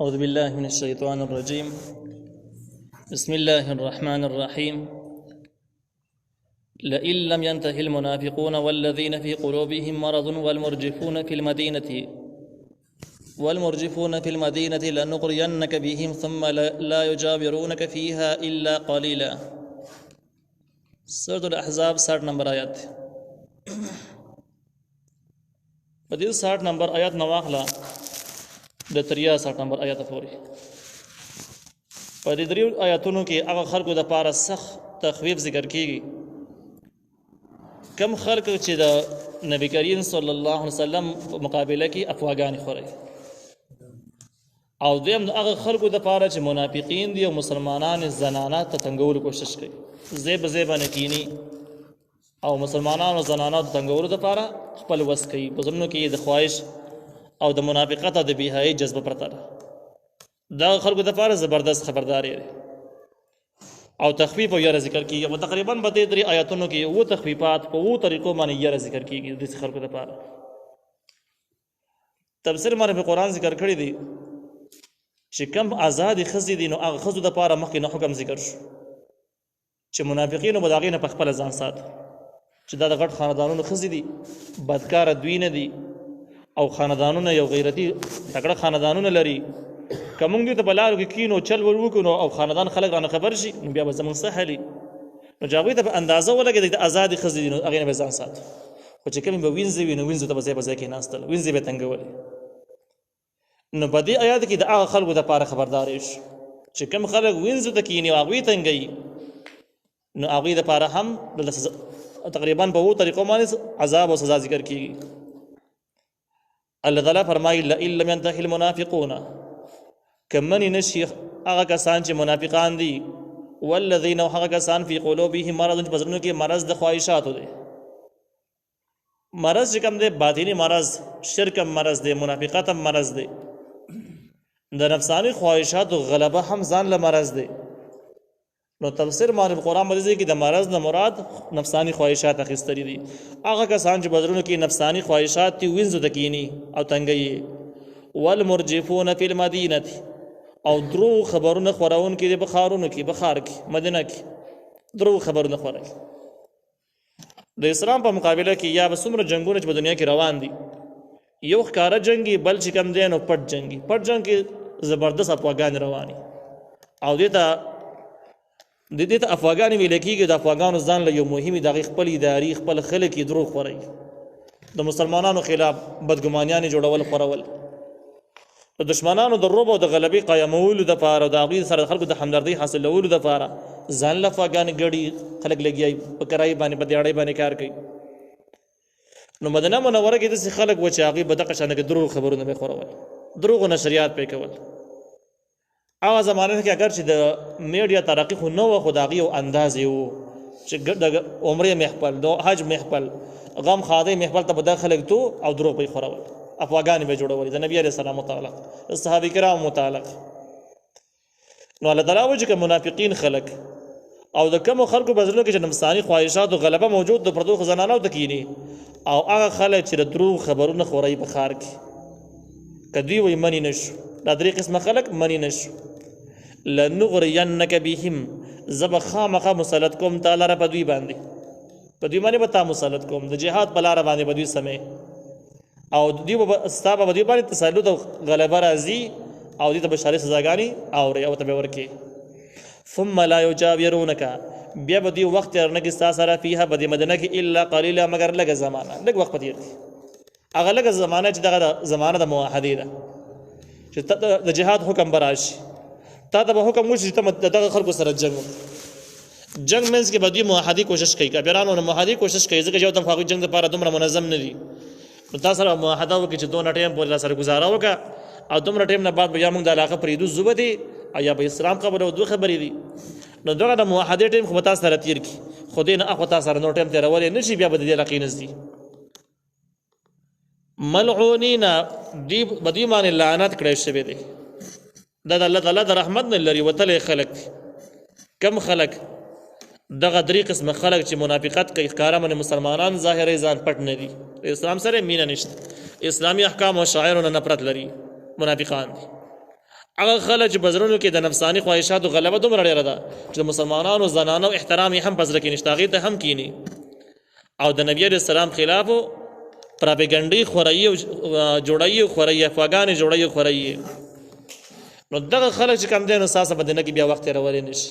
أعوذ بالله من الشيطان الرجيم. بسم الله الرحمن الرحيم. لئن لم ينته المنافقون والذين في قلوبهم مرض والمرجفون في المدينة لنغرينك بهم ثم لا يجاورونك فيها إلا قليلا. سورة الأحزاب 60 نمبر آیات. په دې 60 نمبر آیات نو واخله د 63 نمبر آیات پورې. په دې دریو آیاتونو کې هغه خلکو د پاره سخت تخویف ذکر کیږي. کم خلک چې د نبی کریم صلی الله علیه وسلم په مقابله کې افواګان خوري، او دیم د هغه خلکو د پاره چې منافقین دي او مسلمانان زنانات ته تنګول کوشش کوي، زیبه نکینی او مسلمانانو زنانات تنګول د پاره خپل وس کوي، په ځنو کې د خواهش او د منافقت او د بیهایي جذبه پرته ده. دا خلکو د پاره زبردست خبرداري ده او تخفیف او یاره ذکر کیږي. او تقریبا په دې درې آیاتونو کې وو تخفیفات په وو طریقو باندې یاره ذکر کیږي د خلکو د پاره. تفسیر باندې په قران ذکر کړی دی چې کم آزاد خزي دي نو هغه خزو د پاره مخکې نه حکم ذکر شو چې منافقین او بداغین په خپل ځان سات، چې دا د غټ خاندانونو خزي دي، بدکار دوی نه دي او خاندانونه یو غیرتی تکړه خاندانونه لري. کومږ دې ته بلارو کې کینو چل ور وکړو او خاندان خلک رانه خبر شي نو بیا به زمون سهلي نو جاوی ته په اندازه ولګي د آزاد خزي دي نو هغه نه به ځان سات. خو چې کوم به وینځي نو وینځو ته به ځای کې ناستل وینځي به تنګول. نو په دې آیات کې د هغه خلکو د پاره خبرداري شو چې کوم خلک وینځو ته کینی او هغه تنګي نو هغه د پاره هم تقریبا په وو طریقو باندې عذاب او سزا ذکر کیږي. الله تعالی فرمایي لئن لم ينتهي المنافقون کمنی نشي هغه کسان چې منافقان دي، والذین هغه کسان فی قلوبهم مرض چې پزړونو کې مرض د خواهشاتو دي. مرض چې کوم دی باطینی مرض، شرک مرض دی، منافقت مرض دی، د نفسانی خواهشاتو غلبه هم ځان له مرض دی. نو تفسیر باندې قرآن مجید کې د مرض نه مراد نفسانی خواهشات اخیستل دي. هغه کسان چې پزړونو کې نفسانی خواهشات دي وینځو تکینی او تنګي. والمرجفون فی المدینه او درو خبرونه خورون کې د بخارونو کې بخار کې مدینه کې درو خبرونه خوري. د اسلام په مقابله کې یا به څومره جنگونه چې په دنیا کې روان دي، یو ښکارا جنگي بل چې کم دین او پټ جنگي. پټ جنگ کې زبردست افواګان رواني او دې ته افواګان ویل کېږي. د افواګانو ځان له یو مهمه د خپل اداري خپل خلک درو خوري، د مسلمانانو خلاف بدګمانیان جوړول خورول، د دشمنانو د رعب او د غلبې قیامولو د پاره او د هغوی سره خلکو د همدردۍ حاصلولو د پاره ځان له افواګانې ګډي خلک لګیایي په کرایي باندې په دیاړۍ باندې کار کوي. نو مدینه منوره کې داسې خلک و چې هغوی به دغه شانې دروغ خبرونه به خورول، دروغو نشریات پې کول. هغه زمانه کې اگر چې د میډیا ترقي خو نه وه، خو د هغې یو انداز یې و چې د عمرې محفل، د حج محفل، غم خادۍ محفل ته به دا خلک تو او دروغ به یې خورول، افواګانې به جوړولې د نبي علیه السلام متعلق، د صحابه کرام متعلق. نو الله تعالی وایي چې منافقین خلک او د کومو خلکو په زړونو کې چې نفساني خواهشات او غلبه موجود د پردو زنانو ته کینی، او هغه خلک چې د دروغ خبرونه خوري په ښار کې که دوی وایي منې نشو، دا درې قسمه خلک منې نشو. لنغرینک بهم زه به خامخا مسلط کوم تا لره په دوی باندې، په دوی باندې به تا مسلط کوم، د جهاد په لاره باندې به دوی سمې او دوی به ستا به دوی باندې تسلط او غلبه راځي او دوی ته به شرعي سزاګانې اوري او ته به ورکړي. ثم لا یجاورونک بیا به دوی وخت تېر نه کړي ستا سره فیها په دې مدینه کې الا قلیلا مګر لږه زمانه، لږ وخت به تېر کړي. هغه لږه زمانه چې دغه زمانه د معاهدې ده چې د جهاد حکم به راشي، تا ته به حکم وشي چې ته دغه خلکو سره جنګ وکړي. جنګ منځ کې به دوی معاهدې کوشش کوي، کافرانو نه معاهدې کوشش کوي، ځکه چې یو دم هغوی جنګ دپاره دومره منظم نه دي. نو تا سره معاهده وکړي چې دونه ټایم پورې سره ګزاره وکړه او دومره ټایم نه بعد به یا موږ د علاقه پرېږدو زه به دې او یا به اسلام قبول او دوه خبرې دي. نو دغه د معاهدې ټایم خو به تا سره تېر کړي، خو دې نه اخوا تا سره نور ټایم تېرولی نه شي، بیا به د دې علاقې نږدې ملعونین دوی به دوی باندې لعنت کړی شوی دی. دا د الله تعالی د رحمت نه لري وتلی خلک دي. کم خلک دغه درې قسمه خلک چې منافقت کوي، ښکاره باندې مسلمانان ظاهري ځان پټ نه دي، اسلام سره مینه نشته، اسلامي احکام او شعائرو نه نفرت لري، منافقان دي. هغه خلک چې بزرونو کې د نفسانی خواهشاتو غلبه دومره ډیره ده چې د مسلمانانو زنانو احترام یې هم پزره کې نشته، هغې ته هم کینی او د نبی علیه السلام خلافو پراپګنډي خورایي جوړایي خورایي افواګانې جوړایي خورایي. نو دغه خلک چې کم دی نو ساسه بدنه کې بیا وخت تېرولی نشي.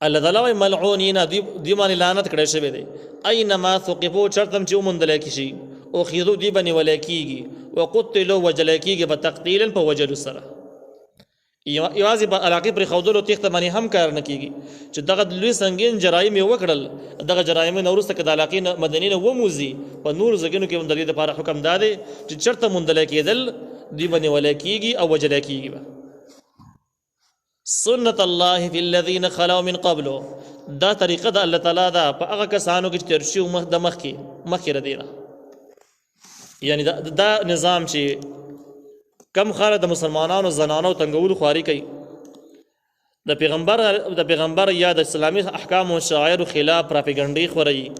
الله تعالی وایي ملعونین دوی باندې لعنت کړی شوی دی. اینما ثقفو چرته هم چې وموندلی کشي اخذو دوی به نیولی کېږي وقتلو وجلی کېږي به تقتیلا په وجلو سره. یوازې په علاقې پرې ښودلو تېښته باندې هم کار نه کېږي چې دغه لوی سنګین جرایم یې وکړل، دغه جرایم نه وروسته که د علاقې مدني نه وموځي په نورو ځایونو کې هم د دې دپاره حکم دا دی چې چېرته موندلی کېدل دوی به نیولی کېږي او وجلی کېږي به. سنت الله فی الذین خلوا من قبلو، دا طریقه د الله تعالی ده په هغه کسانو کې چې تېر شوي د مخکې د دې نه. یعنی دا نظام چې کم خلک د مسلمانانو زنانو تنګولو خواري کوي، د پیغمبر یا د اسلامي احکام او شعایرو خلاف پراپګنډي خوري،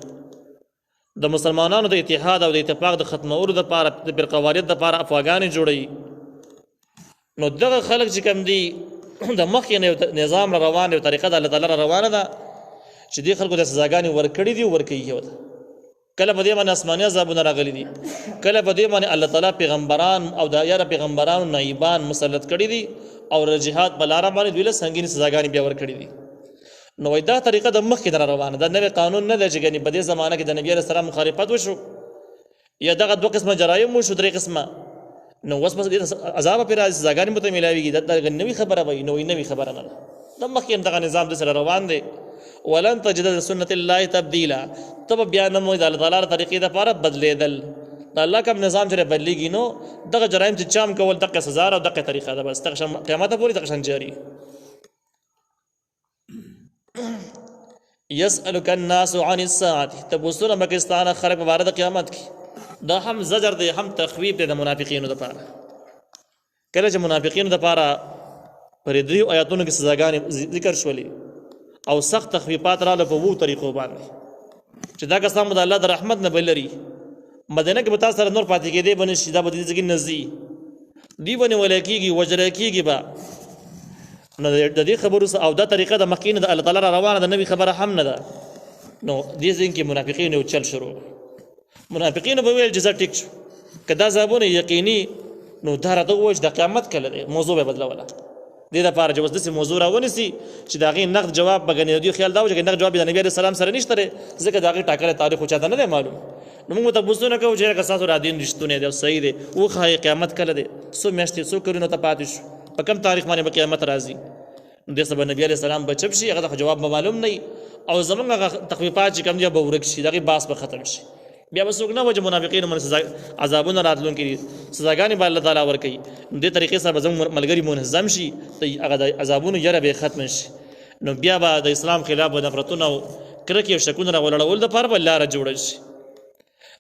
د مسلمانانو د اتحاد او د اتفاق د ختمولو دپاره د فرقواریت دپاره افواګانې جوړوي. نو دغه خلک چې کوم دي د مخکې نه نظام را روان دی او طریقه د الله تعالی را روانه ده چې دې خلکو د سزاګانې ورکړي دي او ورکوي یې ده. کله په دې باندې آسماني عذابونه راغلي دي، کله په دې باندې الله تعالی پیغمبران او د یاره پیغمبرانو نایبان مسلط کړي دي او د جهاد په لاره باندې دوی له سنګینې سزاګانې بیا ورکړي دي. نو وایي دا طریقه د مخکې نه را روانه ده، نوی قانون نه دی چې ګنې په دې زمانه کې د نبي علیه السلام مخالفت وشو یا دغه دوه قسمه جرایم وشو درې قسمه، نو اوس بس عذاب پرې راځي سزاګانې به ته میلاویږي. دا نوې خبره وایي، نوې خبره نه ده، د مخکې دغه نظام د سره روان دی. ولن تجد لسنت الله تبدیلا، ته به بیا نه مومې د الله تعالی طریقې دپاره بدلېدل. د الله کوم نظام چې بدلېږي نو دغه جرایم چې چام کول دغه سزا او دغه طریقه ده، بس دغه قیامت پورې دغه شان جاري. یسألک الناس عن الساعة، تپوسونه به کستانه خلک په باره د قیامت کې. دا هم زجر دی هم تخویب دی د منافقینو دپاره. کله چې منافقینو دپاره پر دریو آیاتونو کې سزاګانې ذکر شولې او سخت تخویفات راغله په وو طریقو باندې چې دا کسان به د الله د رحمت نه به لري، مدینه کې به تاسو سره نور پاتې کېدی به نشي، دا به دې ځای کې نه ځي، دوی به نیولی کېږي وژلی کېږي به. نو د دې خبرو او دا طریقه د مخکې نه د الله تعالی را روانه د نوې خبره هم نه ده. نو دې ځای کې منافقین یو چل شروع، منافقینو به ویل چې زه ټیک شو که دا ځوابونه یقیني نو دا راته ووایي چې د قیامت کله دی، موضوع به بدلوله. دې دپاره چې اوس داسې موضوع راونیسي چې د هغې نقد جواب به ګنې دوی خیال دا و چې نقد جواب د نبي علیه السلام سره نشته دی، ځکه د هغې ټاکلی تاریخ خو چاته نه دی معلوم. نو موږ تپوسونه کوو چې هغه ستاسو را دین رښتونی دی او صحیح دی، وښایي قیامت کله دی، څو میاشتې څو کلونو ته پاتې شو، په کوم تاریخ باندې به قیامت راځي. نو دې سبا نبي علیه السلام به چپ شي، هغه ته جواب به معلوم نه وي او زموږ هغه تخویفات چې کوم دي به ورک شي، د هغې بحث به ختم شي. بیا به څوک نه وایي چې منافقینو باندې عذابونه راتلونکي دي، سزاګانې به الله تعالی ورکوي. نو دې طریقې سره به زموږ ملګري منظم شي، هغه د عذابونو یره به ختم شي. نو بیا به د اسلام خلاف به نفرتونه او کرکې او شکونه راولړولو دپاره به لاره جوړه شي.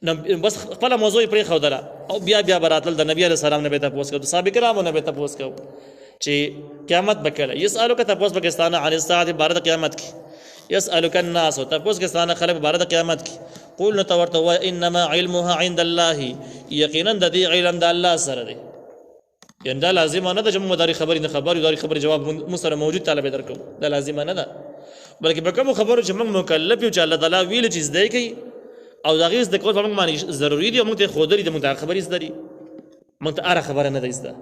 نو بس خپله موضوع یې پرېښودله او بیا به راتلل د نبي علیه السلام نه به یې تپوس کوو، د صحابه کرامو نه به یې تپوس کوو چې قیامت به کله. یسألک تپوس به کستانه عن الساعة باره د قیامت کې، یسألک الناس تپوس کستانه خلک باره د قیامت کې. قول نو ته ورته ووایه انما علمها عند الله، یقینا د دې علم د الله سره دی. یعنې دا لازمه نه ده چې موږ داري خبرې نه خبر یو، داري خبرې جواب موږ سره موجود طالب یې درکوو، دا لازمه نه ده. بلکې په کومو خبرو چې موږ مکلف یو چې الله تعالی ویلي چې زده یې کوي او د هغې زده کول په موږ باندې ضروري دي او موږ ته یې ښودلي دي، موږ ته هغه خبرې زده دي، موږ ته هره خبره نه ده زده.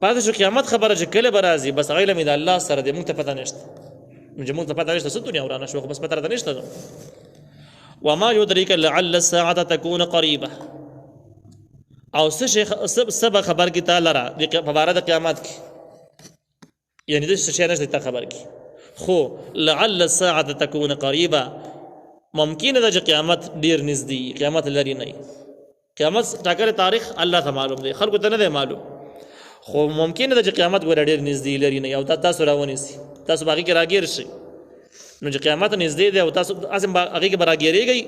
پاتې شو قیامت خبره چې کله به راځي، بس هغه علم یې د الله سره دی، موږ ته پته نشته. نو چې موږ ته پته نشته څه دنیا ورانه شوه، خو بس پته راته نشته. وما يدريك لعل الساعة تكون قريبة، او څه به خبر کې تا لره په باره د قیامت کې، یعنې داسې شی نشته تا خبر کې، خو لعل الساعة تكون قريبة ممکنه ده چې قیامت ډېر نږدې، قیامت لرې نه وي. قیامت ټاکلی تاریخ الله ته معلوم دی، خلکو ته نه دی معلوم، خو ممکنه ده چې قیامت ګوره ډېر نږدې لرې نه وي او تاسو راونیسي، تاسو به هغې کې راګیر شئ. نو چې قیامت نږدې دی او تاسو هسې هغې کې به راګیرېږئ،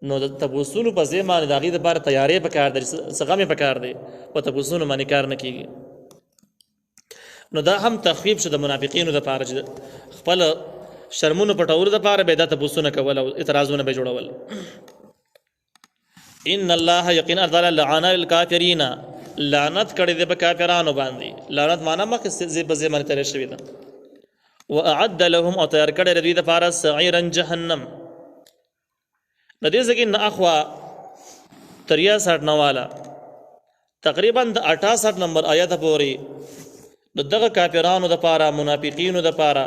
نو د تپوسونو په ځای باندې د هغې دپاره تیاری پکار دی، څه غم یې پکار دی، په تپوسونو باندې کار نه کېږي. نو دا هم تخویب شو د منافقینو دپاره چې خپل شرمونو پټولو دپاره به دا تپوسونه کول او اعتراضونه به جوړول. ان الله یقینا تعالی لعن الکافرین، لعنت کړي د کافرانو باندې لعنت معنا مخکې زی په زی باندې تیر شوی ده واعد لهم او تیار کړي دوی د پاره سعيرا جهنم د دې ځکه نه اخوا 63 نواله تقریبا د 68 نمبر آیت پورې دغه کافرانو د پاره منافقینو د پاره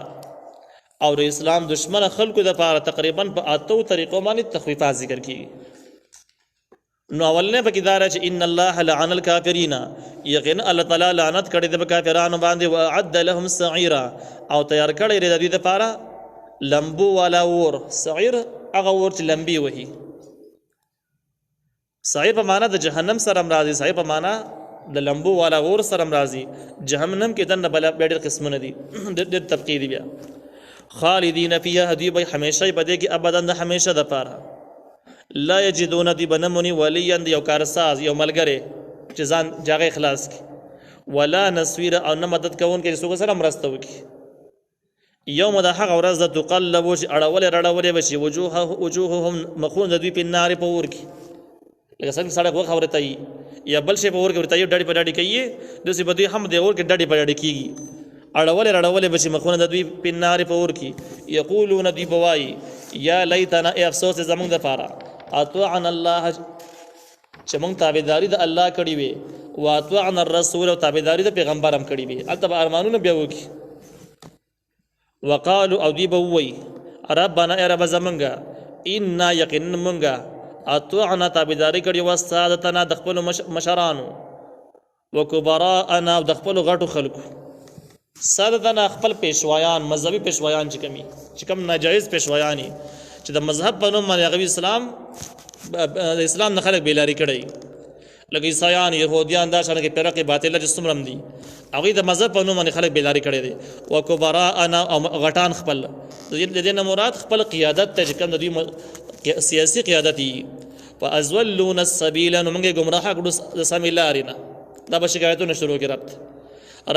او د اسلام دشمن خلکو د پاره تقریبا په اتو طریقو باندې تخفیفات ذکر کیږي نو اولنه پکې دا چې ان الله لعن الكافرین یقینا الله تعالی لعنت کړي د کافرانو باندې واعد لهم سعيرا او تیار کړي د دې لپاره لمبو والا ور سعير هغه ور چې لمبي وهي سعير په معنا د جهنم سره مرادي سعير په معنا د لمبو والا ور سره مرادي جهنم کې دنه بل ډېر قسمونه دي د تفقیدی بیا خالدین فیها دی به همیشه بده کې ابدا د همیشه د پاره لا یجدون دی بنمونی ولیا یو کارساز یو ملګری چې ځان جاغه اخلاص کی ولا نسویر او نه مدد کوون کې څوک سره مرسته وکي یوم د هغه ورځ د تقلب چې اړول رړول بشي وجوههم مخون د دوی په نار په ور کې لکه څنګه سړی وغه خبره تای یا بل شي په ور کې ورته ډډی په ډډی کوي د سی په دوی هم د ور کې ډډی په ډډی کیږي اړول رړول بشي مخون د دوی په نار په ور کې یقولون دی بوای یا لیتنا افسوس زمونږ د پاره اطعنا الله چې مونږ تابعداري د الله کړی وي او اطعنا الرسول او تابعداري د پیغمبر هم کړی وي البته ارمانونه بیا وکي وقالو او دی بووي ربنا ای رب زمونږه ان یقین مونږه اطعنا تابعداري کړی و سادتنا د خپل مشرانو وکبراءنا د خپل غټو خلکو سادتنا خپل پیشوایان مذهبي پیشوایان چې کم ناجایز پیشوایانی چې د مذهب په نوم باندې غوی اسلام د اسلام نه خلک بیلاری کړي لکه عیسایان يهوديان دا شانه کې فرقه باطله چې څومره دي هغه د مذهب په نوم باندې خلک بیلاری کړي دي او کبراءنا غټان خپل د دې نه مراد خپل قیادت ته چې کوم د سیاسي قیادت دي فازولون السبيل نو موږ گمراه کړو د سمیلارینا دا به شکایتونه شروع کړه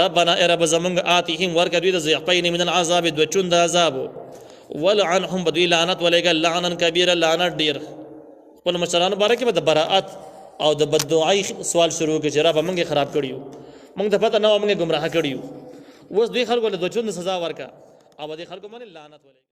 ربنا ای رب زمونږ آتیهم ورکړي د ضعفین من العذاب د چوند عذاب ولعنهم بدوی لعنت ولګ لعنا کبیره لعنت ډیر ول مشرانو باره کې د براءت او د بددعای سوال شروع کې چې رب موږ خراب کړیو موږ ته پته نه موږ گمراه کړیو اوس دوی خلکو له دوچوند سزا ورکا او د خلکو باندې لعنت ولګ